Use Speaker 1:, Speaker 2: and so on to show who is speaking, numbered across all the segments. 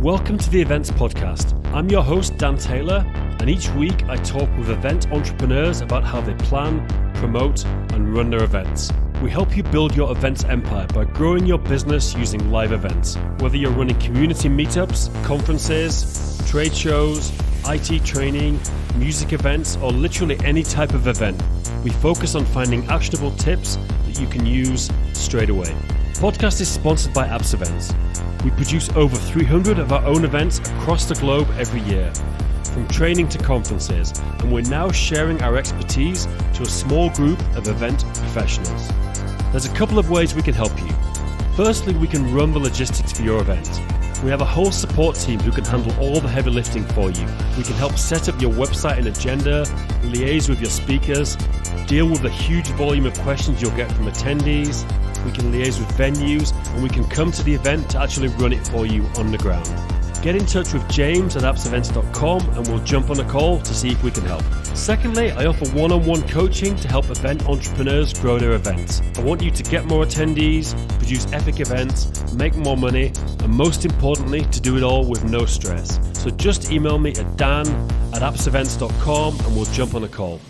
Speaker 1: Welcome to the Events Podcast. I'm your host, Dan Taylor, and each week I talk with event entrepreneurs about how they plan, promote, and run their events. We help you build your events empire by growing your business using live events. Whether you're running community meetups, conferences, trade shows, IT training, music events, or literally any type of event, we focus on finding actionable tips that you can use straight away. The podcast is sponsored by appsevents. We produce over 300 of our own events across the globe every year, from training to conferences, and we're now sharing our expertise to a small group of event professionals. There's a couple of ways we can help you. Firstly, we can run the logistics for your event. We have a whole support team who can handle all the heavy lifting for you. We can help set up your website and agenda, liaise with your speakers, deal with the huge volume of questions you'll get from attendees. We can liaise with venues, and we can come to the event to actually run it for you on the ground. Get in touch with James at appsevents.com and we'll jump on a call to see if we can help. Secondly, I offer one-on-one coaching to help event entrepreneurs grow their events. I want you to get more attendees, produce epic events, make more money, and most importantly, to do it all with no stress. So just email me at dan@appsevents.com and we'll jump on a call.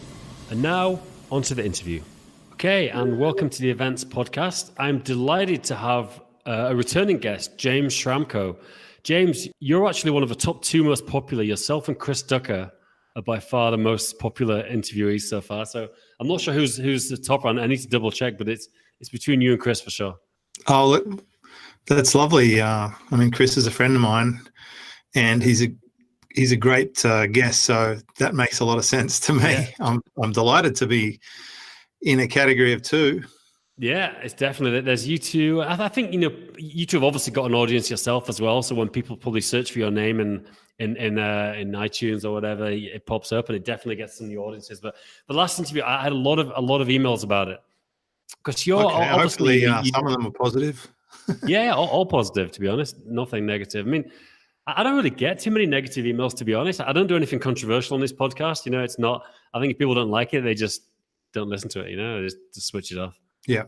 Speaker 1: And now, on to the interview. Okay, and welcome to the Events Podcast. I'm delighted to have a returning guest, James Schramko. James, you're actually one of the top two most popular. Yourself and Chris Ducker are by far the most popular interviewees so far. So I'm not sure who's the top one. I need to double check, but it's between you and Chris for sure. Oh,
Speaker 2: that's lovely. Chris is a friend of mine, and he's a great guest. So that makes a lot of sense to me. Yeah. I'm delighted to be in a category of two.
Speaker 1: Yeah, it's definitely, there's you two. I think, you two have obviously got an audience yourself as well. So when people probably search for your name in iTunes or whatever, it pops up and it definitely gets some new audiences. But the last interview, I had a lot of emails about it. Because you're obviously...
Speaker 2: Hopefully some of them are positive.
Speaker 1: Yeah, all positive, to be honest. Nothing negative. I mean, I don't really get too many negative emails, to be honest. I don't do anything controversial on this podcast. It's not, I think if people don't like it, they just don't listen to it, just switch it off.
Speaker 2: Yeah,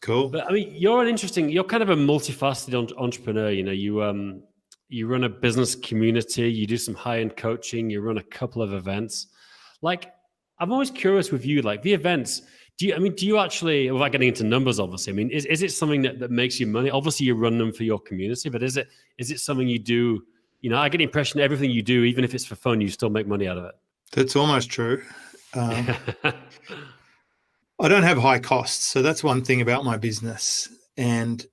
Speaker 2: cool.
Speaker 1: But you're kind of a multifaceted entrepreneur. You run a business community, you do some high-end coaching, you run a couple of events. I'm always curious with you, the events, do you actually, without getting into numbers, obviously, is it something that makes you money? Obviously you run them for your community, but is it something you do, I get the impression everything you do, even if it's for fun, you still make money out of it.
Speaker 2: That's almost true. I don't have high costs, so that's one thing about my business. And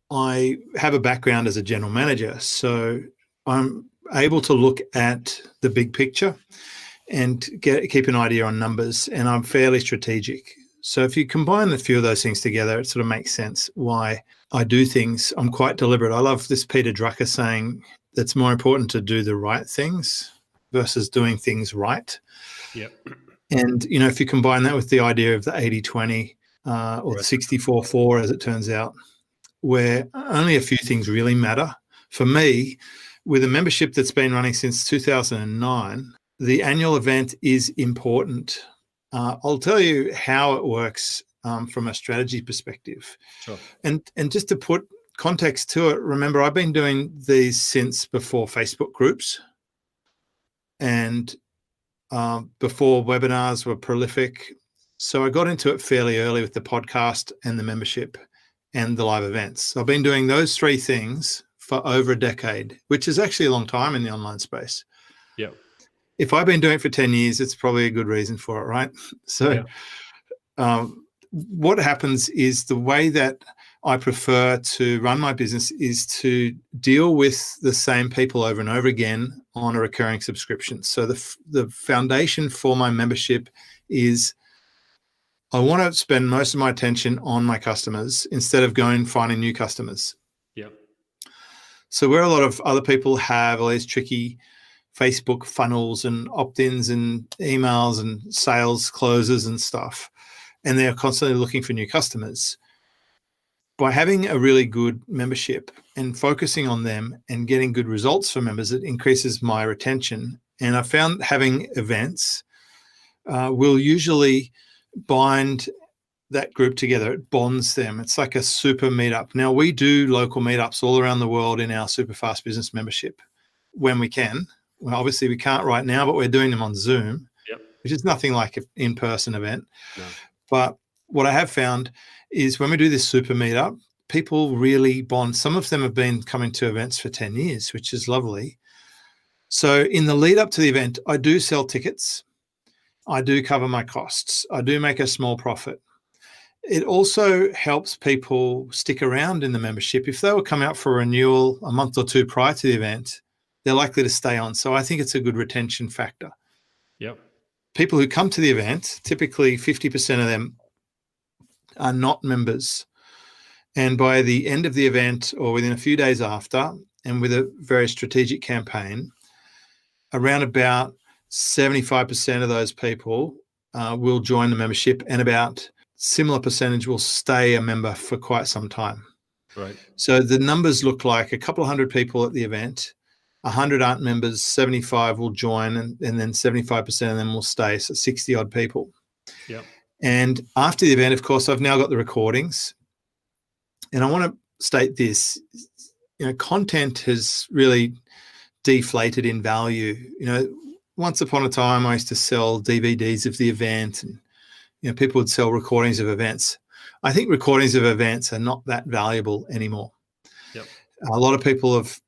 Speaker 2: I have a background as a general manager, so I'm able to look at the big picture and keep an idea on numbers, and I'm fairly strategic. So if you combine a few of those things together, it sort of makes sense why I do things. I'm quite deliberate. I love this Peter Drucker saying it's more important to do the right things versus doing things right.
Speaker 1: Yep.
Speaker 2: And, if you combine that with the idea of the 80-20 or the 64-4, as it turns out, where only a few things really matter. For me, with a membership that's been running since 2009, the annual event is important. I'll tell you how it works from a strategy perspective.
Speaker 1: Sure.
Speaker 2: And just to put context to it, remember, I've been doing these since before Facebook groups and before webinars were prolific. So I got into it fairly early with the podcast and the membership and the live events. I've been doing those three things for over a decade, which is actually a long time in the online space.
Speaker 1: Yeah.
Speaker 2: If I've been doing it for 10 years, it's probably a good reason for it, right? So what happens is the way that I prefer to run my business is to deal with the same people over and over again on a recurring subscription. So the foundation for my membership is I want to spend most of my attention on my customers instead of going finding new customers.
Speaker 1: Yeah.
Speaker 2: So where a lot of other people have all these tricky Facebook funnels and opt-ins and emails and sales closes and stuff, and they're constantly looking for new customers. By having a really good membership and focusing on them and getting good results for members, it increases my retention. And I found having events will usually bind that group together. It bonds them. It's like a super meetup. Now, we do local meetups all around the world in our Superfast business membership when we can. Well, obviously we can't right now, but we're doing them on Zoom, which is nothing like an in-person event.
Speaker 1: No.
Speaker 2: But what I have found is when we do this super meetup, people really bond. Some of them have been coming to events for 10 years, which is lovely. So in the lead up to the event, I do sell tickets. I do cover my costs. I do make a small profit. It also helps people stick around in the membership. If they were coming out for renewal a month or two prior to the event, they're likely to stay on. So I think it's a good retention factor.
Speaker 1: Yep.
Speaker 2: People who come to the event, typically 50% of them are not members. And by the end of the event or within a few days after, and with a very strategic campaign, around about 75% of those people will join the membership, and about similar percentage will stay a member for quite some time.
Speaker 1: Right.
Speaker 2: So the numbers look like a couple of hundred people at the event, 100 aren't members, 75 will join, and then 75% of them will stay, so 60 odd people.
Speaker 1: Yep.
Speaker 2: And after the event, of course, I've now got the recordings. And I want to state this, content has really deflated in value. Once upon a time, I used to sell DVDs of the event, and people would sell recordings of events. I think recordings of events are not that valuable anymore.
Speaker 1: Yep.
Speaker 2: A lot of people have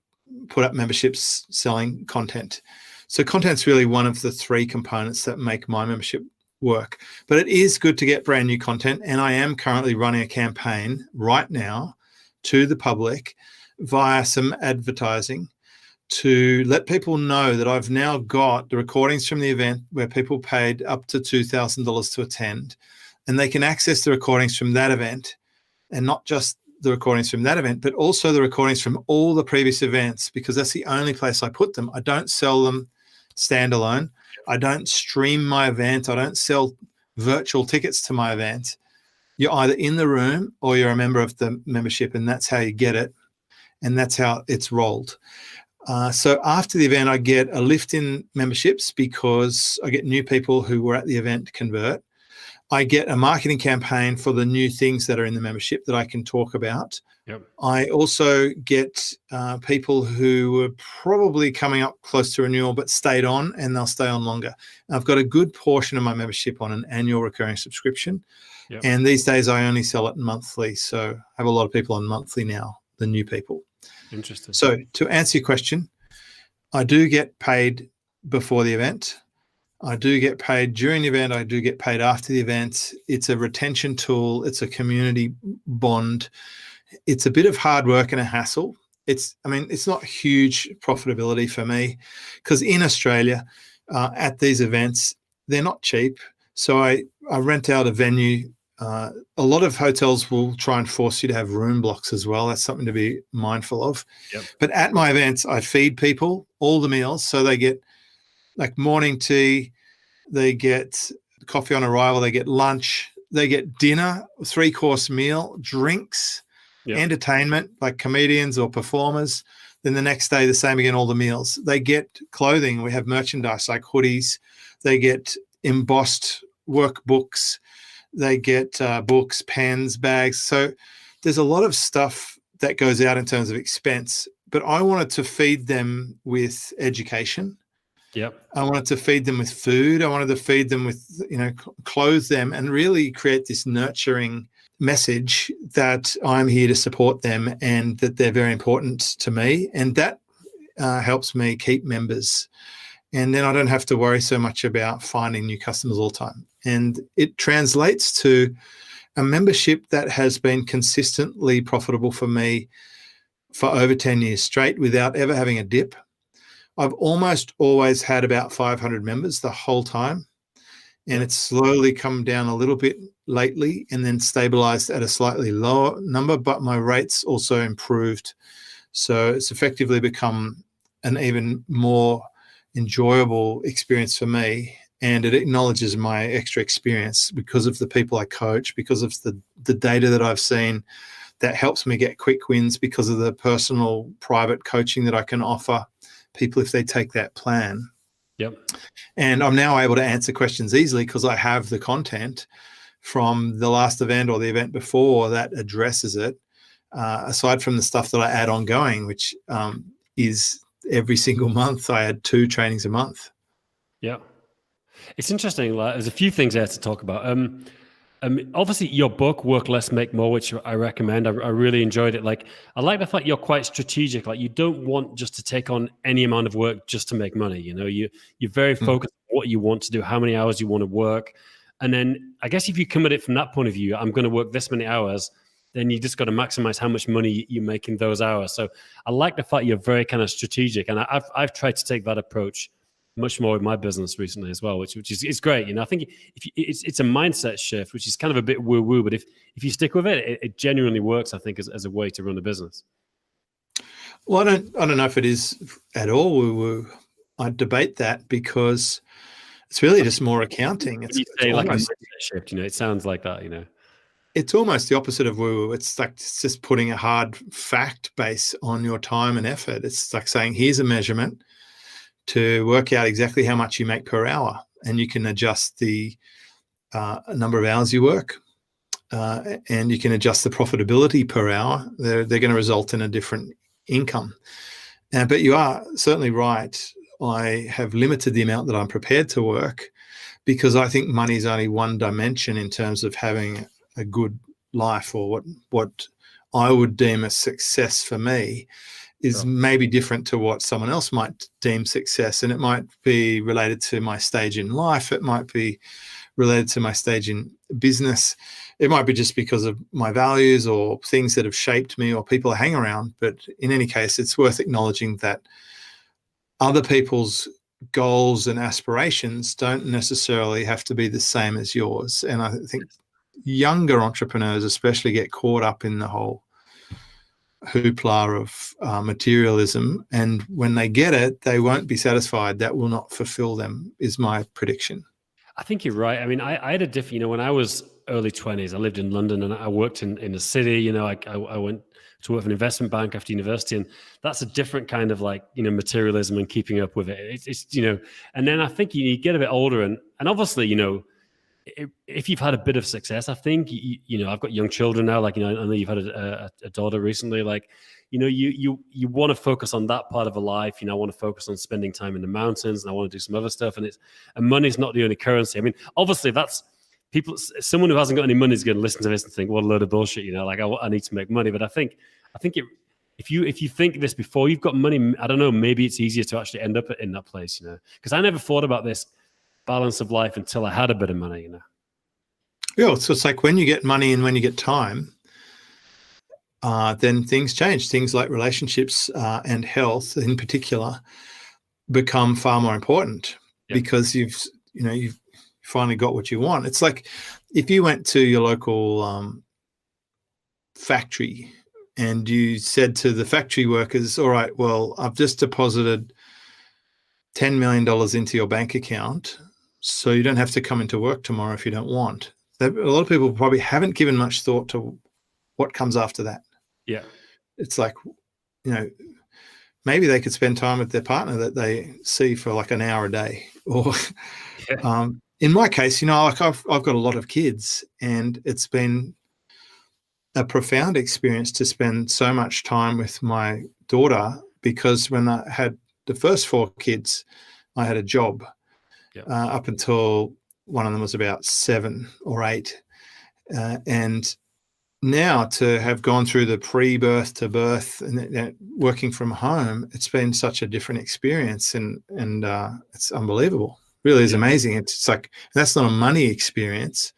Speaker 2: put up memberships selling content. So content's really one of the three components that make my membership work. But it is good to get brand new content, and I am currently running a campaign right now to the public via some advertising to let people know that I've now got the recordings from the event where people paid up to $2,000 to attend, and they can access the recordings from that event, and not just the recordings from that event, but also the recordings from all the previous events, because that's the only place I put them. I don't sell them standalone. I don't stream my event. I don't sell virtual tickets to my event. You're either in the room or you're a member of the membership, and that's how you get it, and that's how it's rolled. So after the event, I get a lift in memberships because I get new people who were at the event convert. I get a marketing campaign for the new things that are in the membership that I can talk about.
Speaker 1: Yep.
Speaker 2: I also get people who were probably coming up close to renewal but stayed on, and they'll stay on longer. I've got a good portion of my membership on an annual recurring subscription.
Speaker 1: Yep.
Speaker 2: And these days I only sell it monthly. So I have a lot of people on monthly now, the new people.
Speaker 1: Interesting.
Speaker 2: So to answer your question, I do get paid before the event. I do get paid during the event. I do get paid after the event. It's a retention tool. It's a community bond. It's a bit of hard work and a hassle. It's not huge profitability for me, because in Australia, at these events, they're not cheap. So I rent out a venue. A lot of hotels will try and force you to have room blocks as well. That's something to be mindful of.
Speaker 1: Yep.
Speaker 2: But at my events, I feed people all the meals. So they get like morning tea, they get coffee on arrival, they get lunch, they get dinner, 3-course meal, drinks,
Speaker 1: Yep.
Speaker 2: entertainment like comedians or performers. Then the next day, the same again, all the meals. They get clothing. We have merchandise like hoodies. They get embossed workbooks. They get books, pens, bags. So there's a lot of stuff that goes out in terms of expense, but I wanted to feed them with education.
Speaker 1: Yep.
Speaker 2: I wanted to feed them with food. I wanted to feed them with, clothe them, and really create this nurturing message that I'm here to support them and that they're very important to me. And that helps me keep members. And then I don't have to worry so much about finding new customers all the time. And it translates to a membership that has been consistently profitable for me for over 10 years straight without ever having a dip. I've almost always had about 500 members the whole time, and it's slowly come down a little bit lately and then stabilized at a slightly lower number, but my rates also improved. So it's effectively become an even more enjoyable experience for me, and it acknowledges my extra experience because of the people I coach, because of the data that I've seen that helps me get quick wins, because of the personal private coaching that I can offer people if they take that plan.
Speaker 1: Yep.
Speaker 2: And I'm now able to answer questions easily because I have the content from the last event or the event before that addresses it, aside from the stuff that I add ongoing, which is every single month I add 2 trainings a month.
Speaker 1: Yeah. It's interesting. Like, there's a few things there to talk about. Obviously, your book, Work Less, Make More, which I recommend. I really enjoyed it. Like, I like the fact you're quite strategic. Like, you don't want just to take on any amount of work just to make money. You know, you're very focused on what you want to do, how many hours you want to work. And then I guess if you come at it from that point of view, I'm going to work this many hours, then you just got to maximize how much money you make in those hours. So I like the fact you're very kind of strategic. And I've tried to take that approach much more with my business recently as well, which is it's great. You know, I think it's a mindset shift, which is kind of a bit woo woo, but if you stick with it, it genuinely works. I think as a way to run a business.
Speaker 2: Well, I don't know if it is at all woo woo. I debate that because it's really just more accounting.
Speaker 1: It's like a mindset shift. You know, it sounds like that. You know,
Speaker 2: it's almost the opposite of woo woo. It's like it's just putting a hard fact base on your time and effort. It's like saying, here's a measurement to work out exactly how much you make per hour, and you can adjust the number of hours you work, and you can adjust the profitability per hour. They're going to result in a different income. But you are certainly right. I have limited the amount that I'm prepared to work because I think money is only one dimension in terms of having a good life, or what I would deem a success for me is maybe different to what someone else might deem success. And it might be related to my stage in life. It might be related to my stage in business. It might be just because of my values or things that have shaped me or people I hang around. But in any case, it's worth acknowledging that other people's goals and aspirations don't necessarily have to be the same as yours. And I think younger entrepreneurs especially get caught up in the whole hoopla of materialism, and when they get it, they won't be satisfied. That will not fulfill them, is my prediction.
Speaker 1: I think you're right. I mean, I had a different, you know, when I was early 20s, I lived in London and I worked in the city. You know, I went to work for an investment bank after university, and that's a different kind of, like, you know, materialism and keeping up with it. It's you know, and then I think you get a bit older, and obviously, you know, if you've had a bit of success, I think, you know, I've got young children now, like, you know, I know you've had a daughter recently, like, you know, you want to focus on that part of a life. You know, I want to focus on spending time in the mountains, and I want to do some other stuff. And money's not the only currency. I mean, obviously that's someone who hasn't got any money is going to listen to this and think, what a load of bullshit, you know, like I need to make money. But I think if you think this before you've got money, I don't know, maybe it's easier to actually end up in that place, you know, because I never thought about this balance of life until I had a bit of money, you know.
Speaker 2: Yeah, so it's like when you get money and when you get time, then things change. Things like relationships and health in particular become far more important because you've finally got what you want. It's like if you went to your local factory and you said to the factory workers, all right, well, I've just deposited $10 million into your bank account, so you don't have to come into work tomorrow if you don't want. A lot of people probably haven't given much thought to what comes after that.
Speaker 1: Yeah.
Speaker 2: It's like, you know, maybe they could spend time with their partner that they see for like an hour a day. Or in my case, you know, like I've got a lot of kids, and it's been a profound experience to spend so much time with my daughter, because when I had the first 4 kids, I had a job up until one of them was about 7 or 8. And now to have gone through the pre-birth to birth and working from home, it's been such a different experience, and it's unbelievable. Really is amazing. It's like, that's not a money experience.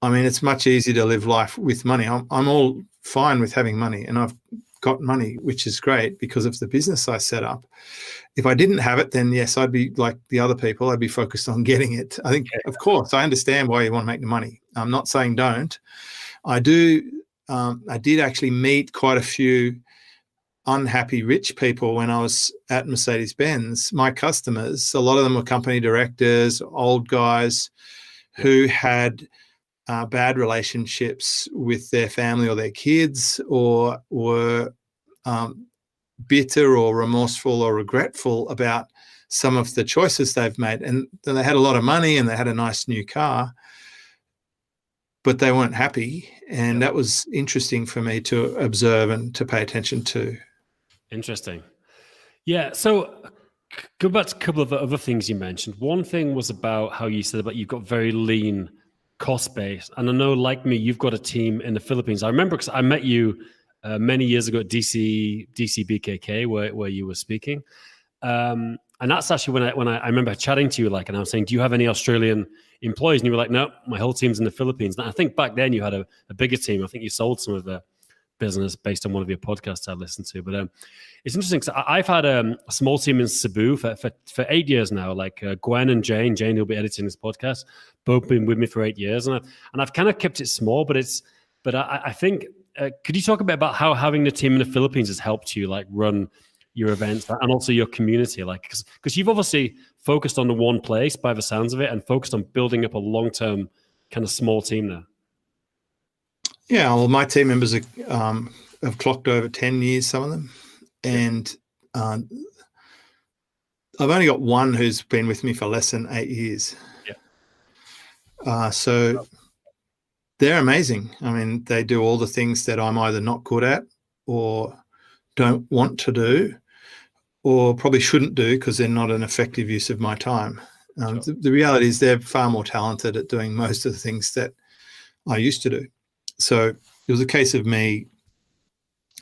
Speaker 2: I mean, it's much easier to live life with money. I'm all fine with having money, and I've got money, which is great because of the business I set up. If I didn't have it, then yes, I'd be like the other people. I'd be focused on getting it. I think, of course, I understand why you want to make the money. I'm not saying don't. I do. I did actually meet quite a few unhappy rich people when I was at Mercedes-Benz. My customers, a lot of them were company directors, old guys who had bad relationships with their family or their kids, or were bitter or remorseful or regretful about some of the choices they've made. And then they had a lot of money and they had a nice new car. but they weren't happy. And that was interesting for me to observe and to pay attention to.
Speaker 1: Interesting. Yeah. So go back to a couple of the other things you mentioned. One thing was about how you said about you've got very lean cost base. And I know, like me, you've got a team in the Philippines. I remember because I met you many years ago at DC BKK where you were speaking. And that's actually when I remember chatting to you, and I was saying, do you have any Australian employees? And you were like, no, my whole team's in the Philippines. And I think back then you had a bigger team. I think you sold some of the business based on one of your podcasts I listened to. But it's interesting because I've had a small team in Cebu for 8 years now. Like Gwen and Jane who'll be editing this podcast, both been with me for 8 years, and I've kind of kept it small. But I think could you talk a bit about how having the team in the Philippines has helped you run your events and also your community? Because you've obviously focused on the one place by the sounds of it, and focused on building up a long-term kind of small team there.
Speaker 2: Yeah, well, my team members have clocked over 10 years, some of them. And I've only got one who's been with me for less than 8 years.
Speaker 1: Yeah.
Speaker 2: So they're amazing. I mean, they do all the things that I'm either not good at or don't want to do or probably shouldn't do because they're not an effective use of my time.
Speaker 1: Sure.
Speaker 2: The reality is they're far more talented at doing most of the things that I used to do. So it was a case of me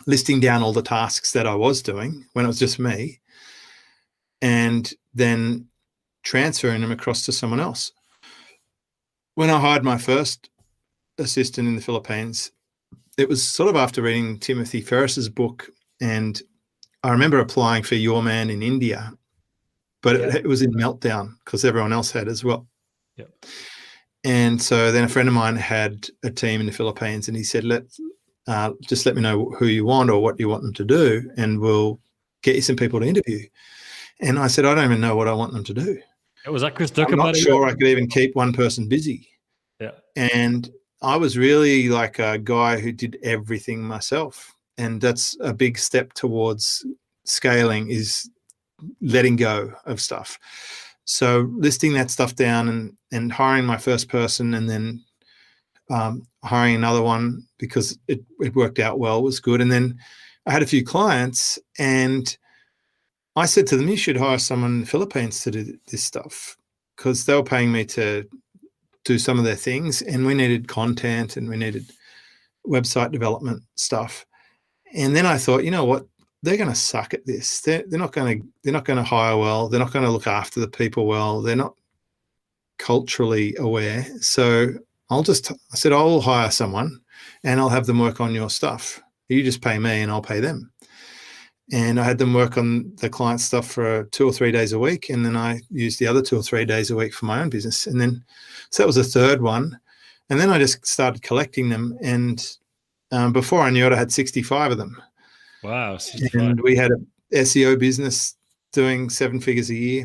Speaker 2: listing down all the tasks that I was doing when it was just me and then transferring them across to someone else. When I hired my first assistant in the Philippines, it was sort of after reading Timothy Ferriss's book, and I remember applying for Your Man in India, but it was in meltdown because everyone else had as well.
Speaker 1: Yep.
Speaker 2: And so then a friend of mine had a team in the Philippines, and he said, just let me know who you want or what you want them to do, and we'll get you some people to interview. And I said, I don't even know what I want them to do.
Speaker 1: Was that Chris Ducker?
Speaker 2: I'm not sure I could even keep one person busy.
Speaker 1: Yeah.
Speaker 2: And I was really like a guy who did everything myself. And that's a big step towards scaling, is letting go of stuff. So listing that stuff down and hiring my first person, and then hiring another one because it worked out well, was good. And then I had a few clients, and I said to them, you should hire someone in the Philippines to do this stuff, because they were paying me to do some of their things, and we needed content and we needed website development stuff. And then I thought, you know what? They're going to suck at this. They're not going to hire well. They're not going to look after the people well. They're not culturally aware. So I said, I'll hire someone and I'll have them work on your stuff. You just pay me and I'll pay them. And I had them work on the client stuff for 2 or 3 days a week. And then I used the other 2 or 3 days a week for my own business. And then, so that was the third one. And then I just started collecting them. And before I knew it, I had 65 of them.
Speaker 1: Wow. 65.
Speaker 2: And we had an SEO business doing 7 figures a year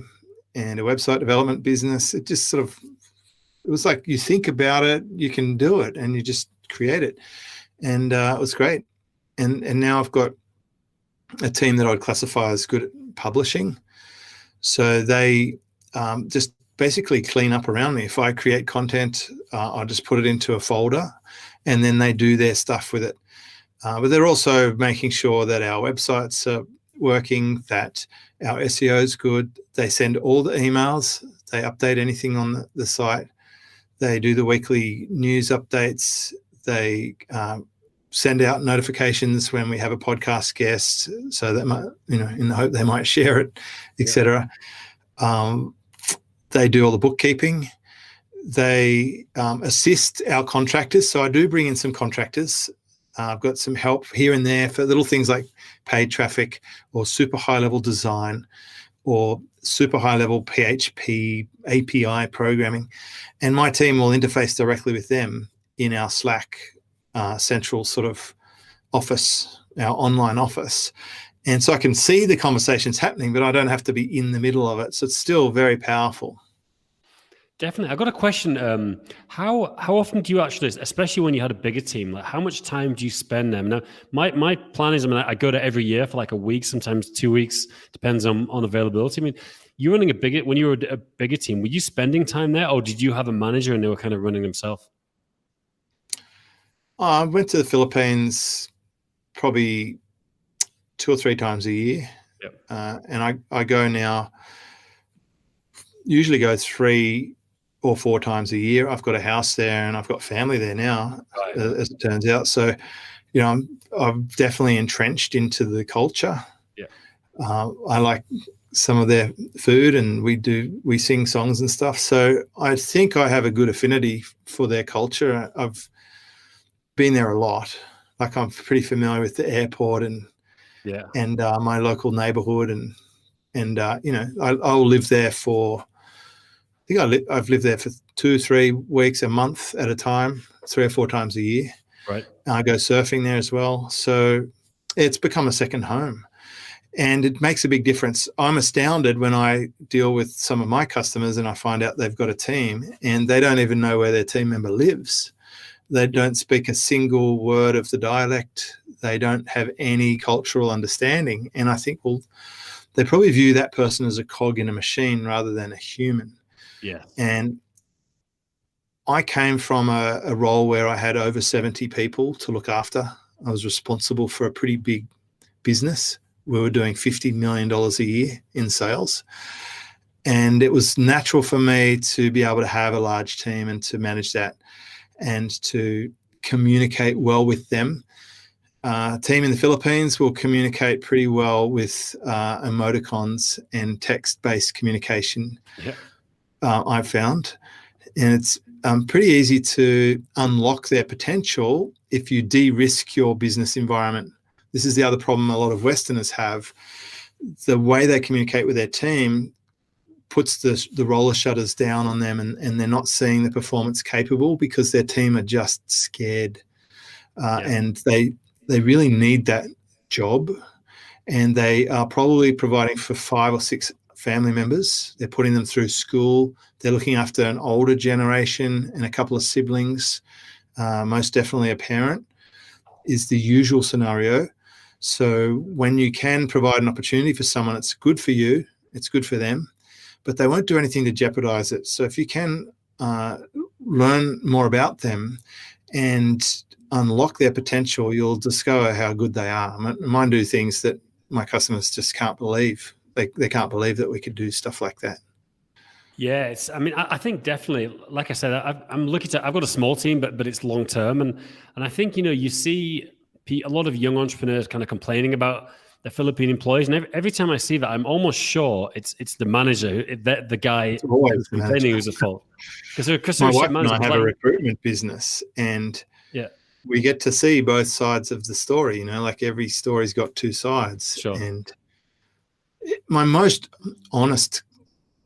Speaker 2: and a website development business. It just it was like, you think about it, you can do it, and you just create it. And it was great. And now I've got a team that I'd classify as good at publishing. So they just basically clean up around me. If I create content, I just put it into a folder, and then they do their stuff with it. But they're also making sure that our websites are working, that our SEO is good. They send all the emails. They update anything on the site. They do the weekly news updates. They send out notifications when we have a podcast guest, so that might, in the hope they might share it, etc. They do all the bookkeeping. They assist our contractors. So I do bring in some contractors. I've got some help here and there for little things like paid traffic or super high-level design or super high-level PHP API programming. And my team will interface directly with them in our Slack central sort of office, our online office. And so I can see the conversations happening, but I don't have to be in the middle of it. So it's still very powerful.
Speaker 1: Definitely. I got a question. How often do you actually, especially when you had a bigger team, like how much time do you spend them? Now, my plan is, I go to every year for like a week, sometimes 2 weeks, depends on availability. I mean, you're running when you were a bigger team, were you spending time there, or did you have a manager and they were kind of running themselves?
Speaker 2: I went to the Philippines probably 2 or 3 times a year.
Speaker 1: Yep.
Speaker 2: And I go now, usually go 3 or 4 times a year. I've got a house there and I've got family there now,
Speaker 1: Right.
Speaker 2: as it turns out. So, I'm definitely entrenched into the culture.
Speaker 1: Yeah.
Speaker 2: I like some of their food, and we sing songs and stuff. So I think I have a good affinity for their culture. I've been there a lot. Like, I'm pretty familiar with the airport and
Speaker 1: Yeah.
Speaker 2: my local neighborhood, and I'll live there for. I think I've lived there for 2 or 3 weeks, a month at a time, 3 or 4 times a year.
Speaker 1: Right.
Speaker 2: I go surfing there as well. So it's become a second home, and it makes a big difference. I'm astounded when I deal with some of my customers and I find out they've got a team and they don't even know where their team member lives. They don't speak a single word of the dialect. They don't have any cultural understanding. And I think, well, they probably view that person as a cog in a machine rather than a human.
Speaker 1: Yeah.
Speaker 2: And I came from a role where I had over 70 people to look after. I was responsible for a pretty big business. We were doing $50 million a year in sales. And it was natural for me to be able to have a large team and to manage that and to communicate well with them. Team in the Philippines will communicate pretty well with emoticons and text-based communication.
Speaker 1: Yeah.
Speaker 2: I've found. And it's pretty easy to unlock their potential if you de-risk your business environment. This is the other problem a lot of Westerners have. The way they communicate with their team puts the roller shutters down on them, and they're not seeing the performance capable because their team are just scared. And they really need that job, and they are probably providing for 5 or 6 family members. They're putting them through school. They're looking after an older generation and a couple of siblings, most definitely a parent is the usual scenario. So when you can provide an opportunity for someone, it's good for you, it's good for them, but they won't do anything to jeopardize it. So if you can learn more about them and unlock their potential, you'll discover how good they are. Mine do things that my customers just can't believe. They can't believe that we could do stuff like that.
Speaker 1: Yeah, I think definitely, like I said, I've got a small team, but it's long term, and I think you see a lot of young entrepreneurs kind of complaining about the Philippine employees, and every time I see that, I'm almost sure it's the manager, the guy who's complaining who's at fault. Because
Speaker 2: my wife and I have a recruitment business, and
Speaker 1: yeah,
Speaker 2: we get to see both sides of the story. Like every story's got 2 sides.
Speaker 1: Sure.
Speaker 2: And my most honest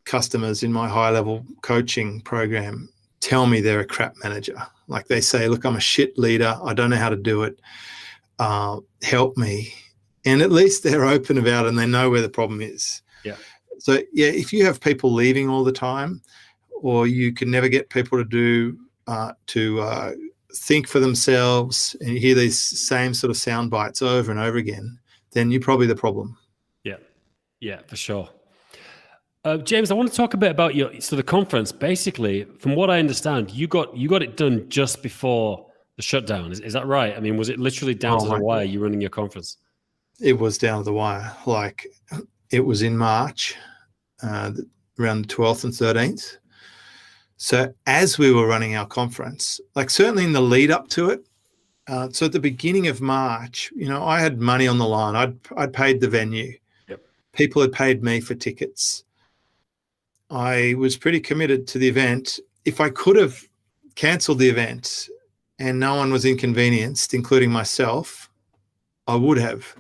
Speaker 2: customers in my high-level coaching program tell me they're a crap manager. Like, they say, look, I'm a shit leader. I don't know how to do it. Help me. And at least they're open about it and they know where the problem is.
Speaker 1: Yeah.
Speaker 2: So, yeah, if you have people leaving all the time, or you can never get people to think for themselves, and you hear these same sort of sound bites over and over again, then you're probably the problem.
Speaker 1: Yeah, for sure. James, I want to talk a bit about the conference. Basically, from what I understand, you got it done just before the shutdown. Is that right? I mean, was it literally down to the wire, you running your conference?
Speaker 2: It was down to the wire. Like, it was in March, around the 12th and 13th. So as we were running our conference, like certainly in the lead up to it, so at the beginning of March, I had money on the line. I'd paid the venue.
Speaker 1: Yep.
Speaker 2: People had paid me for tickets. I was pretty committed to the event. If I could have cancelled the event and no one was inconvenienced, including myself, I would have,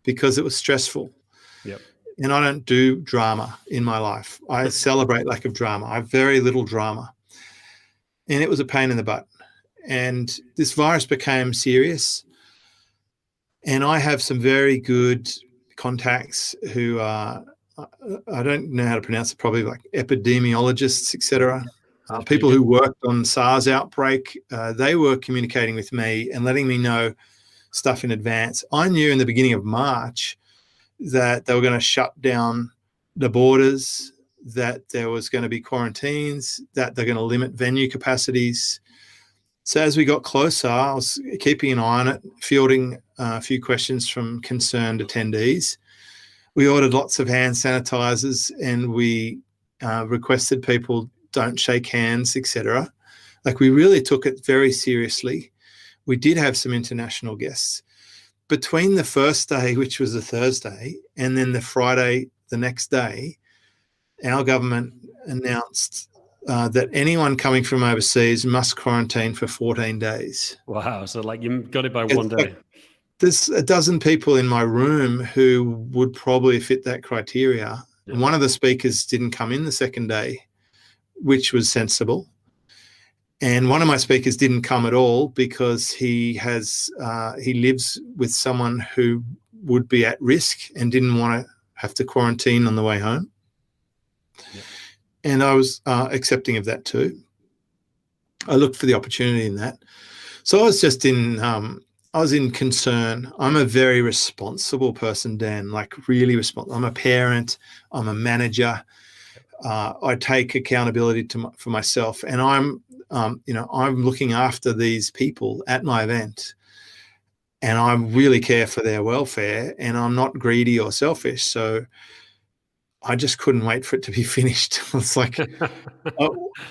Speaker 2: because it was stressful.
Speaker 1: Yep.
Speaker 2: And I don't do drama in my life. I celebrate lack of drama. I have very little drama. And it was a pain in the butt. And this virus became serious. And I have some very good contacts who are, I don't know how to pronounce it, probably like epidemiologists, etc. People who worked on SARS outbreak, they were communicating with me and letting me know stuff in advance. I knew in the beginning of March that they were going to shut down the borders, that there was going to be quarantines, that they're going to limit venue capacities. So as we got closer, I was keeping an eye on it, fielding a few questions from concerned attendees. We ordered lots of hand sanitizers, and we requested people don't shake hands, etc. Like, we really took it very seriously. We did have some international guests. Between the first day, which was a Thursday, and then the Friday the next day, our government announced that anyone coming from overseas must quarantine for 14 days.
Speaker 1: Wow. So like you got it by one day.
Speaker 2: Like, there's a dozen people in my room who would probably fit that criteria.
Speaker 1: Yeah.
Speaker 2: And one of the speakers didn't come in the second day, which was sensible. And one of my speakers didn't come at all because he lives with someone who would be at risk and didn't want to have to quarantine on the way home. Yeah. And I was accepting of that too. I looked for the opportunity in that. So I was just I was in concern. I'm a very responsible person, Dan, like really responsible. I'm a parent, I'm a manager. I take accountability for myself, and I'm looking after these people at my event, and I really care for their welfare, and I'm not greedy or selfish. So I just couldn't wait for it to be finished. It's like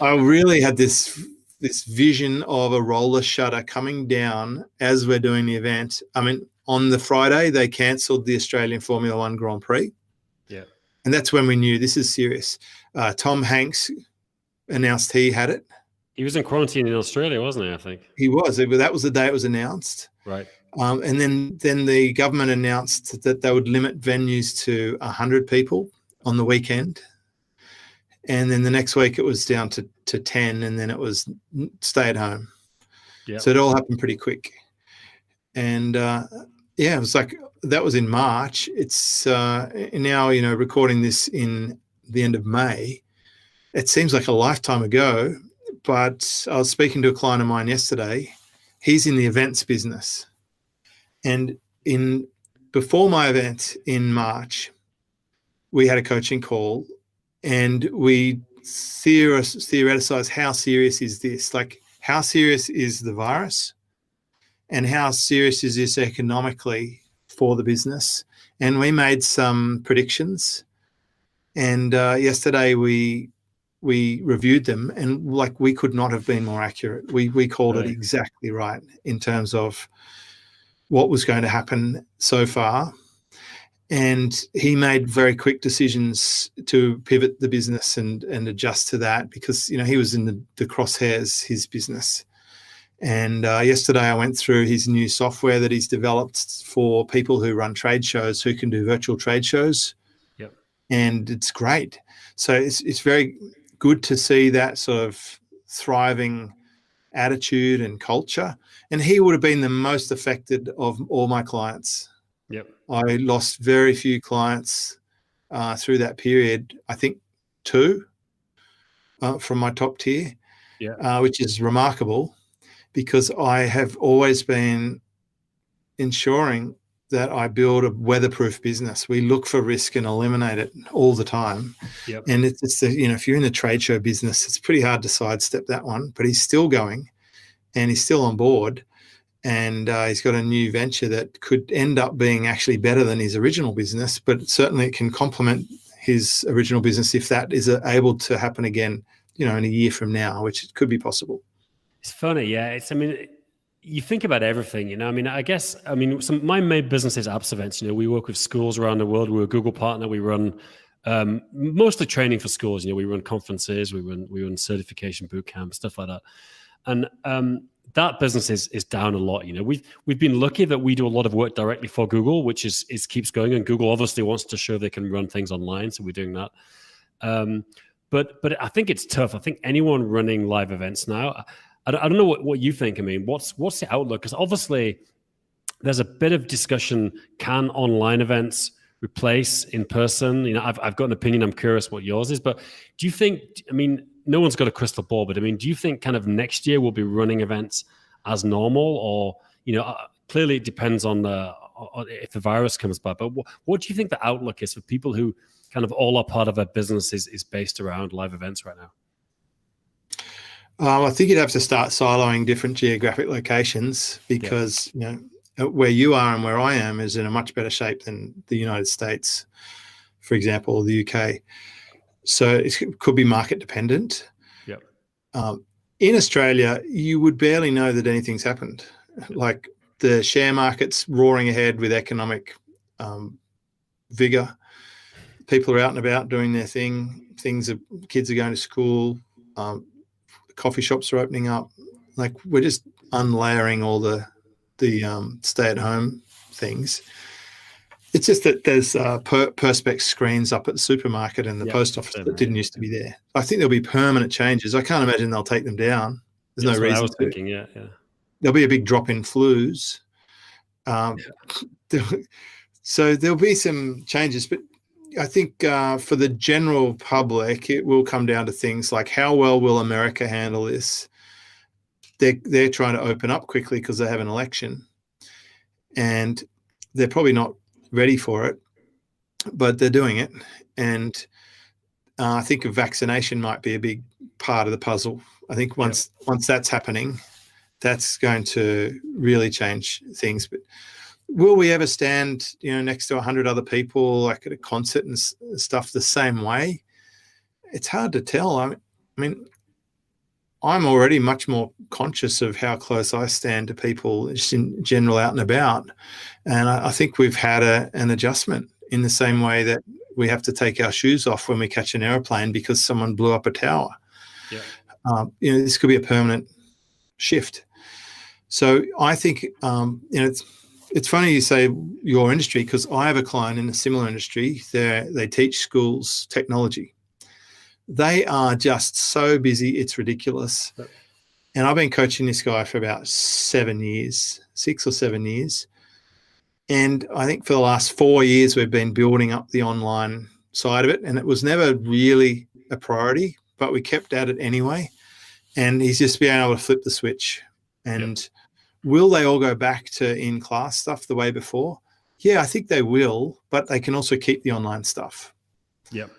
Speaker 2: I really had this vision of a roller shutter coming down as we're doing the event. I mean, on the Friday, they cancelled the Australian Formula One Grand Prix. Yeah. And that's when we knew this is serious. Tom Hanks announced he had it.
Speaker 1: He was in quarantine in Australia, wasn't he, I think?
Speaker 2: He was. That was the day it was announced.
Speaker 1: Right.
Speaker 2: And then the government announced that they would limit venues to 100 people on the weekend. And then the next week it was down to 10, and then it was stay at home. Yep. So it all happened pretty quick. And it was like, that was in March. It's now, recording this in the end of May. It seems like a lifetime ago, but I was speaking to a client of mine yesterday. He's in the events business. And before my event in March, we had a coaching call, and we theoretized how serious is this? Like, how serious is the virus, and how serious is this economically for the business? And we made some predictions. And yesterday we reviewed them, and like, we could not have been more accurate. We called it exactly right in terms of what was going to happen so far. And he made very quick decisions to pivot the business and adjust to that, because, he was in the crosshairs, his business. And yesterday I went through his new software that he's developed for people who run trade shows, who can do virtual trade shows. Yep. And it's great. So it's very good to see that sort of thriving attitude and culture. And he would have been the most affected of all my clients. Yep. I lost very few clients through that period. I think 2 from my top tier, which is remarkable, because I have always been ensuring that I build a weatherproof business. We look for risk and eliminate it all the time. Yep. And it's if you're in the trade show business, it's pretty hard to sidestep that one. But he's still going, and he's still on board. And he's got a new venture that could end up being actually better than his original business, but certainly it can complement his original business if that is able to happen again, in a year from now, which could be possible.
Speaker 1: It's funny, yeah. You think about everything, my main business is appsevents. We work with schools around the world. We're a Google partner. We run mostly training for schools. We run conferences, we run certification boot camps, stuff like that. And that business is down a lot. We've been lucky that we do a lot of work directly for Google, which is keeps going. And Google obviously wants to show they can run things online, so we're doing that. But I think it's tough. I think anyone running live events now, I don't know what you think. What's the outlook? Because obviously there's a bit of discussion. Can online events replace in person? I've got an opinion. I'm curious what yours is. But do you think? No one's got a crystal ball, but do you think kind of next year we'll be running events as normal, or clearly it depends on if the virus comes back. But what do you think the outlook is for people who kind of all are part of a business is based around live events right now?
Speaker 2: I think you'd have to start siloing different geographic locations
Speaker 1: Yeah.
Speaker 2: because, where you are and where I am is in a much better shape than the United States, for example, or the UK. So it could be market dependent.
Speaker 1: Yep.
Speaker 2: In Australia, you would barely know that anything's happened. Like the share market's roaring ahead with economic vigor. People are out and about doing their thing. Kids are going to school. Coffee shops are opening up. Like we're just unlayering all the stay-at-home things. It's just that there's perspex screens up at the supermarket and the post office that didn't used to be there. I think there'll be permanent changes. I can't imagine they'll take them down. There's no reason. That's what I was
Speaker 1: thinking. Yeah.
Speaker 2: There'll be a big drop in flus. So there'll be some changes, but I think for the general public, it will come down to things like how well will America handle this? They're trying to open up quickly because they have an election, and they're probably not ready for it, but they're doing it. And I think a vaccination might be a big part of the puzzle. I think once that's happening, that's going to really change things. But will we ever stand, next to 100 other people, like at a concert and stuff, the same way? It's hard to tell. I mean, I'm already much more conscious of how close I stand to people just in general out and about. And I think we've had an adjustment in the same way that we have to take our shoes off when we catch an airplane because someone blew up a tower. Yeah. This could be a permanent shift. So I think, it's funny you say your industry because I have a client in a similar industry. They teach schools technology. They are just so busy, it's ridiculous. And I've been coaching this guy for about 6 or 7 years. And I think for the last 4 years, we've been building up the online side of it. And it was never really a priority, but we kept at it anyway. And he's just being able to flip the switch. And will they all go back to in-class stuff the way before? Yeah, I think they will, but they can also keep the online stuff.
Speaker 1: Yep.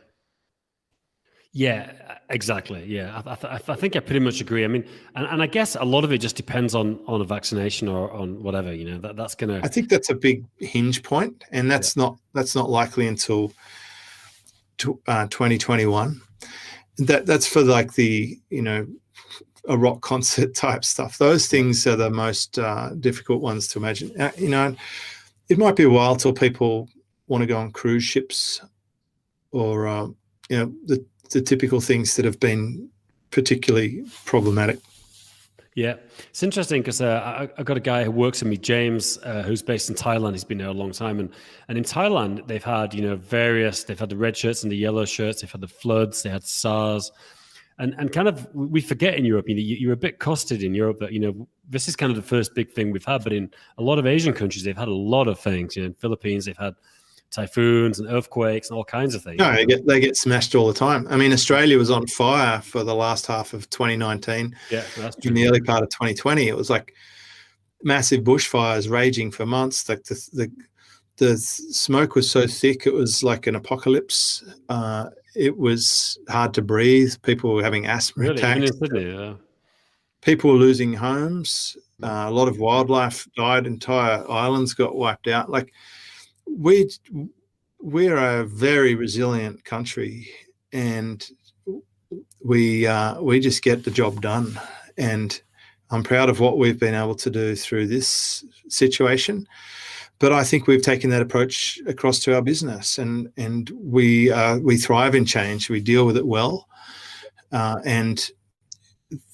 Speaker 1: Yeah, exactly. Yeah, I think I pretty much agree. I mean, and I guess a lot of it just depends on a vaccination or on whatever, that's going to.
Speaker 2: I think that's a big hinge point, and that's not likely until 2021. That's for like the a rock concert type stuff. Those things are the most difficult ones to imagine. It might be a while till people want to go on cruise ships or the typical things that have been particularly problematic.
Speaker 1: Yeah, it's interesting because I got a guy who works with me, James, who's based in Thailand. He's been there a long time, and in Thailand they've had they've had the red shirts and the yellow shirts. They've had the floods. They had SARS. And kind of we forget in Europe, you're a bit costed in Europe that, this is kind of the first big thing we've had. But in a lot of Asian countries, they've had a lot of things. In Philippines, they've had typhoons and earthquakes and all kinds of things.
Speaker 2: No, they get smashed all the time. I mean, Australia was on fire for the last half of 2019.
Speaker 1: Yeah, that's true.
Speaker 2: In the early part of 2020, it was like massive bushfires raging for months. Like the smoke was so thick, it was like an apocalypse. It was hard to breathe. People were having asthma attacks.
Speaker 1: Even in Sydney,
Speaker 2: People were losing homes. A lot of wildlife died. Entire islands got wiped out. Like we're a very resilient country, and we just get the job done. And I'm proud of what we've been able to do through this situation. But I think we've taken that approach across to our business, and we thrive in change. We deal with it well, and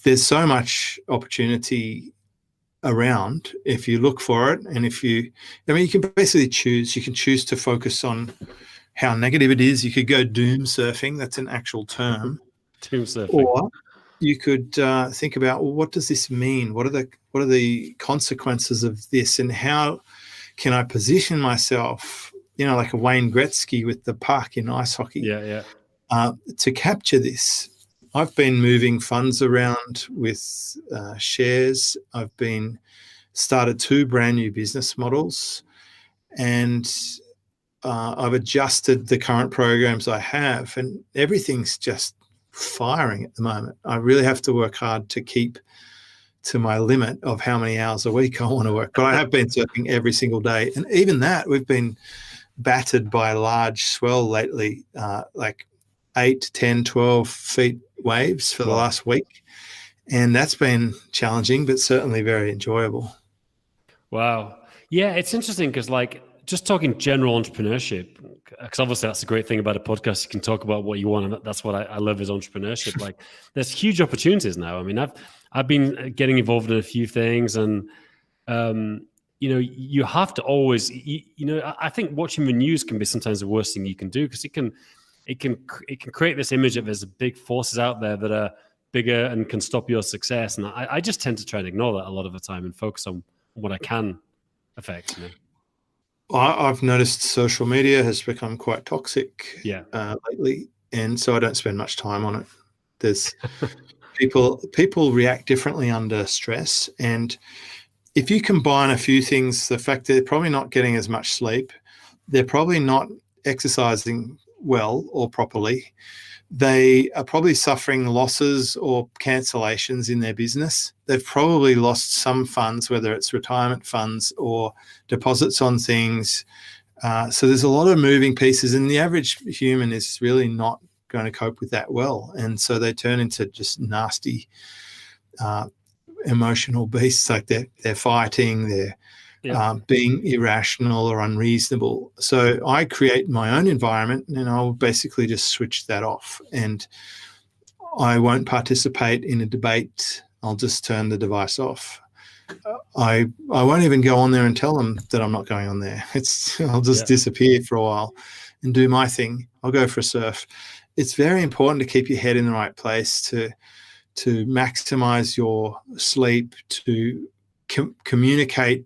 Speaker 2: there's so much opportunity around if you look for it. And you can basically choose. You can choose to focus on how negative it is. You could go doom surfing. That's an actual term.
Speaker 1: Doom surfing.
Speaker 2: Or you could think about, well, what does this mean? What are the consequences of this, and how can I position myself, like a Wayne Gretzky with the puck in ice hockey, to capture this? I've been moving funds around with shares. I've started 2 brand new business models, and I've adjusted the current programs I have, and everything's just firing at the moment. I really have to work hard to keep to my limit of how many hours a week I want to work. But I have been surfing every single day. And even that, we've been battered by a large swell lately, like 8, 10, 12 feet waves for the last week. And that's been challenging, but certainly very enjoyable.
Speaker 1: Wow. Yeah, it's interesting because like just talking general entrepreneurship, because obviously that's the great thing about a podcast. You can talk about what you want, and that's what I love is entrepreneurship. Like there's huge opportunities now. I mean, I've been getting involved in a few things, and you have to always, I think watching the news can be sometimes the worst thing you can do, because it can create this image of there's big forces out there that are bigger and can stop your success. And I just tend to try and ignore that a lot of the time and focus on what I can affect.
Speaker 2: I've noticed social media has become quite toxic lately, and so I don't spend much time on it. There's people react differently under stress, and if you combine a few things, the fact that they're probably not getting as much sleep, they're probably not exercising well or properly, they are probably suffering losses or cancellations in their business. They've probably lost some funds, whether it's retirement funds or deposits on things. So there's a lot of moving pieces, and the average human is really not going to cope with that well. And so they turn into just nasty emotional beasts. Like they're fighting, they're being irrational or unreasonable. So I create my own environment, and I'll basically just switch that off. And I won't participate in a debate. I'll just turn the device off. I won't even go on there and tell them that I'm not going on there. I'll just disappear for a while and do my thing. I'll go for a surf. It's very important to keep your head in the right place, to maximize your sleep, to communicate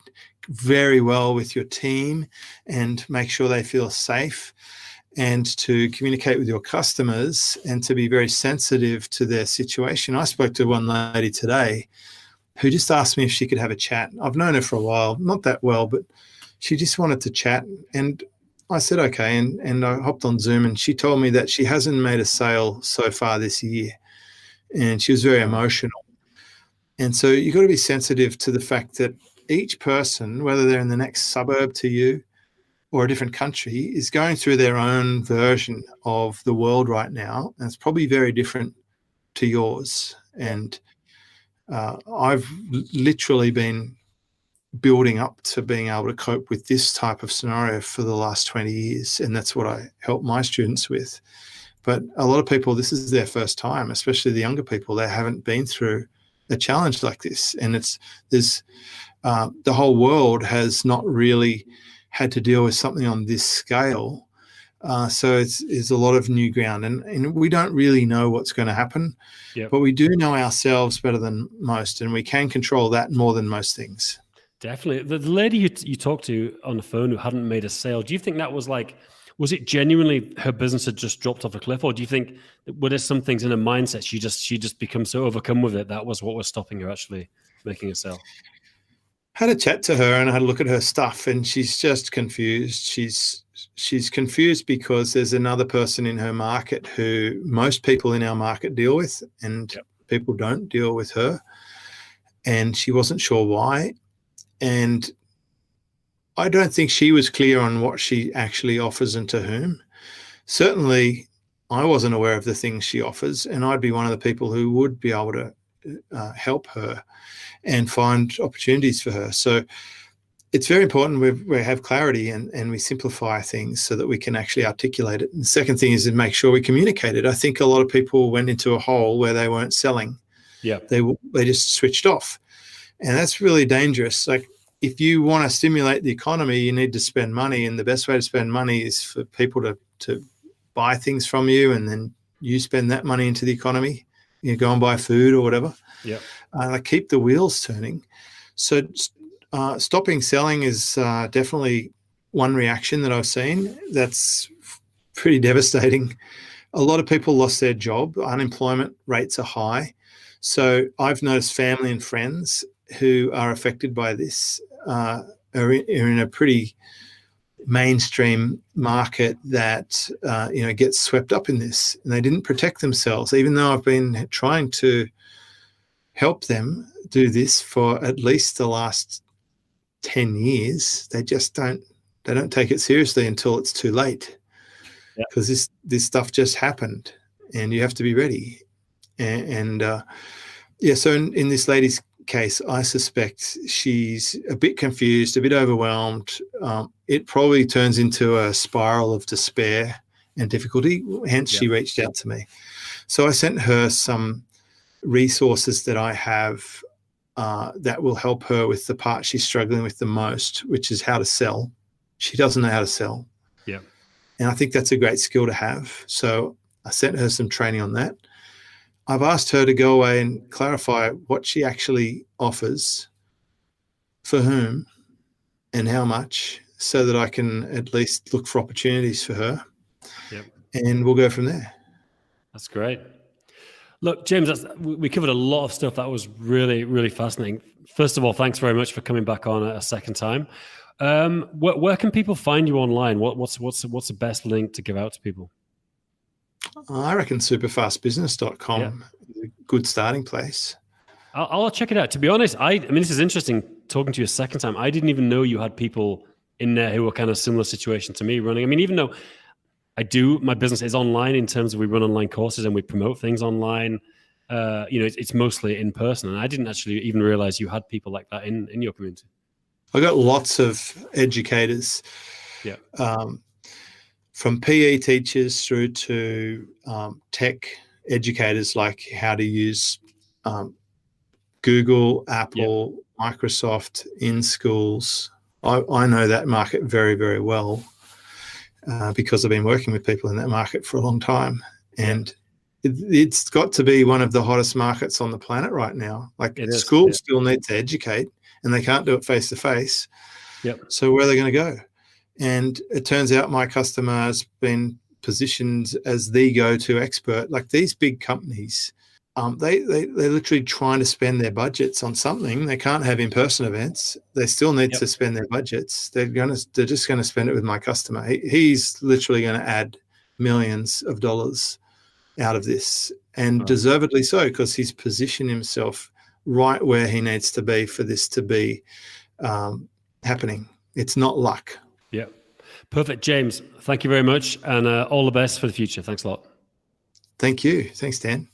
Speaker 2: very well with your team and make sure they feel safe, and to communicate with your customers and to be very sensitive to their situation. I spoke to one lady today who just asked me if she could have a chat. I've known her for a while, not that well, but she just wanted to chat. And I said, okay. And I hopped on Zoom, and she told me that she hasn't made a sale so far this year. And she was very emotional. And so you've got to be sensitive to the fact that each person, whether they're in the next suburb to you or a different country, is going through their own version of the world right now. And it's probably very different to yours. And I've literally been building up to being able to cope with this type of scenario for the last 20 years. And that's what I help my students with. But a lot of people, this is their first time, especially the younger people. They haven't been through a challenge like this. And the whole world has not really had to deal with something on this scale. So it's a lot of new ground, and we don't really know what's going to happen, but we do know ourselves better than most, and we can control that more than most things.
Speaker 1: Definitely. The lady you talked to on the phone who hadn't made a sale, do you think that was was it genuinely her business had just dropped off a cliff, or do you think were there some things in her mindset she just become so overcome with it that was what was stopping her actually making a sale?
Speaker 2: Had a chat to her and I had a look at her stuff, and she's just confused. She's confused because there's another person in her market who most people in our market deal with, and people don't deal with her. And she wasn't sure why. And I don't think she was clear on what she actually offers and to whom. Certainly, I wasn't aware of the things she offers, and I'd be one of the people who would be able to help her and find opportunities for her. So it's very important we have clarity and we simplify things so that we can actually articulate it. And the second thing is to make sure we communicate it. I think a lot of people went into a hole where they weren't selling. Yeah, they just switched off, and that's really dangerous. Like, if you want to stimulate the economy, you need to spend money, and the best way to spend money is for people to buy things from you, and then you spend that money into the economy. You go and buy food or whatever. Yeah, keep the wheels turning. So stopping selling is definitely one reaction that I've seen. That's pretty devastating. A lot of people lost their job. Unemployment rates are high. So I've noticed family and friends who are affected by this are in a pretty mainstream market that gets swept up in this, and they didn't protect themselves. Even though I've been trying to help them do this for at least the last 10 years, they just don't take it seriously until it's too late, because this stuff just happened, and you have to be ready. So in this lady's case, I suspect she's a bit confused, a bit overwhelmed. It probably turns into a spiral of despair and difficulty, hence she reached out to me. So I sent her some resources that I have that will help her with the part she's struggling with the most, which is how to sell. She doesn't know how to sell.
Speaker 1: Yeah.
Speaker 2: And I think that's a great skill to have. So I sent her some training on that. I've asked her to go away and clarify what she actually offers, for whom, and how much, so that I can at least look for opportunities for her.
Speaker 1: Yep.
Speaker 2: And we'll go from there. That's
Speaker 1: great. Look, James, we covered a lot of stuff. That was really, really fascinating. First of all, thanks very much for coming back on a second time. Where can people find you online? What's the best link to give out to people?
Speaker 2: I reckon superfastbusiness.com is a good starting place.
Speaker 1: I'll check it out. To be honest, I mean, this is interesting talking to you a second time. I didn't even know you had people in there who were kind of similar situation to me running. I mean, even though my business is online in terms of we run online courses and we promote things online, it's mostly in person. And I didn't actually even realize you had people like that in your community.
Speaker 2: I got lots of educators.
Speaker 1: Yeah.
Speaker 2: From PE teachers through to tech educators, like how to use Google, Apple, Microsoft in schools. I know that market very, very well because I've been working with people in that market for a long time. And it's got to be one of the hottest markets on the planet right now. Like schools still need to educate, and they can't do it face to face. So where are they going to go? And it turns out my customer has been positioned as the go-to expert. Like these big companies, they're literally trying to spend their budgets on something. They can't have in-person events. They still need to spend their budgets. They're just going to spend it with my customer. He's literally going to add millions of dollars out of this, and deservedly so, because he's positioned himself right where he needs to be for this to be happening. It's not luck.
Speaker 1: Yeah. Perfect. James, thank you very much, and all the best for the future. Thanks a lot.
Speaker 2: Thank you. Thanks, Dan.